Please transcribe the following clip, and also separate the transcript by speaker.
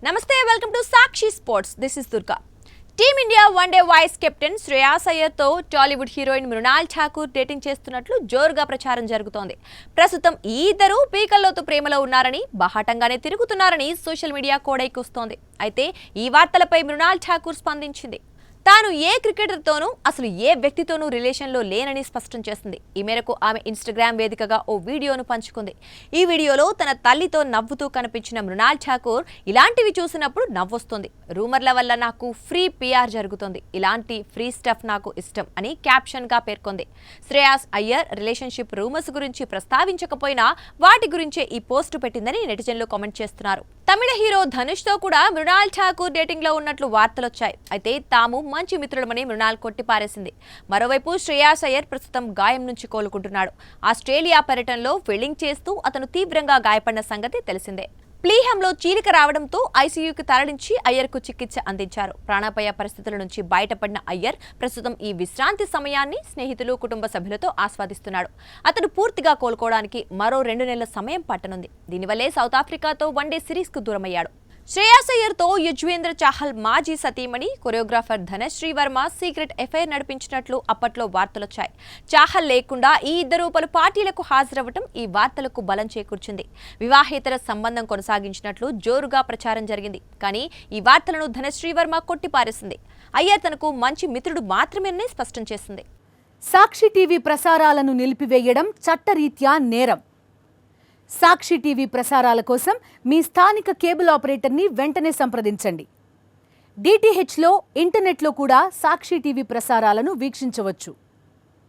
Speaker 1: నమస్తే welcome to Sakshi sports this is Durga team India one day vice captain Shreyas అయ్యర్తో Tollywood heroine Mrunal Thakur dating చేస్తున్నట్లు జోరుగా ప్రచారం జరుగుతోంది. ప్రస్తుతం ఈ ఇద్దరు పీకల్లోతు ప్రేమలో ఉన్నారని బాహాటంగానే తిరుగుతున్నారని సోషల్ మీడియా కోడైకొస్తోంది. అయితే ఈ వార్తలపై మృణాల్ ఠాకూర్ స్పందించింది. తాను ఏ క్రికెటర్తోనూ అసలు ఏ వ్యక్తితోనూ రిలేషన్లో లేనని స్పష్టం చేసింది. ఈ మేరకు ఆమె ఇన్స్టాగ్రామ్ వేదికగా ఓ వీడియోను పంచుకుంది. ఈ వీడియోలో తన తల్లితో నవ్వుతూ కనిపించిన మృణాల్ ఠాకూర్ ఇలాంటివి చూసినప్పుడు నవ్వొస్తుంది. రూమర్ల వల్ల నాకు ఫ్రీ పిఆర్ జరుగుతుంది. ఇలాంటి ఫ్రీ స్టఫ్ నాకు ఇష్టం అని క్యాప్షన్గా పేర్కొంది. శ్రేయాస్ అయ్యర్ రిలేషన్షిప్ రూమర్స్ గురించి ప్రస్తావించకపోయినా వాటి గురించే ఈ పోస్టు పెట్టిందని నెటిజన్లు కామెంట్ చేస్తున్నారు. తమిళ హీరో ధనుష్తో కూడా మృణాల్ ఠాకూర్ డేటింగ్లో ఉన్నట్లు వార్తలొచ్చాయి. అయితే తాము మంచి మిత్రులమని మృణాల్ కొట్టిపారేసింది. మరోవైపు శ్రేయాస్ అయ్యర్ ప్రస్తుతం గాయం నుంచి కోలుకుంటున్నాడు. ఆస్ట్రేలియా పర్యటనలో ఫీల్డింగ్ చేస్తూ అతను తీవ్రంగా గాయపడిన సంగతి తెలిసిందే. ప్లీహంలో చీలిక రావడంతో ఐసీయూకి తరలించి అయ్యర్కు చికిత్స అందించారు. ప్రాణాపాయ పరిస్థితుల నుంచి బయటపడిన అయ్యర్ ప్రస్తుతం ఈ విశ్రాంతి సమయాన్ని స్నేహితులు, కుటుంబ సభ్యులతో ఆస్వాదిస్తున్నాడు. అతను పూర్తిగా కోలుకోవడానికి మరో 2 నెలల సమయం పట్టనుంది. దీనివల్లే సౌత్ ఆఫ్రికాతో వన్డే సిరీస్కు దూరమయ్యాడు. శ్రేయాస్ అయ్యర్తో యుజ్వేంద్ర చాహల్ మాజీ సతీమణి choreographer Dhanashree Verma secret affair నడిపించినట్లు అప్పట్లో వార్తలొచ్చాయి. చాహల్ లేకుండా ఈ ఇద్దరు పలు పార్టీలకు హాజరవ్వటం ఈ వార్తలకు బలం చేకూర్చింది. వివాహేతర సంబంధం కొనసాగించినట్లు జోరుగా ప్రచారం జరిగింది. కానీ ఈ వార్తలను ధనశ్రీ వర్మ కొట్టిపారేసింది. అయ్యర్ తనకు మంచి మిత్రుడు మాత్రమేనని స్పష్టం చేసింది.
Speaker 2: సాక్షి టీవీ ప్రసారాలను నిలిపివేయడం చట్టరీత్యా నేరం. సాక్షి టీవీ ప్రసారాల కోసం మీ స్థానిక కేబుల్ ఆపరేటర్ని వెంటనే సంప్రదించండి. డిటిహెచ్లో, ఇంటర్నెట్లో కూడా సాక్షి టీవీ ప్రసారాలను వీక్షించవచ్చు.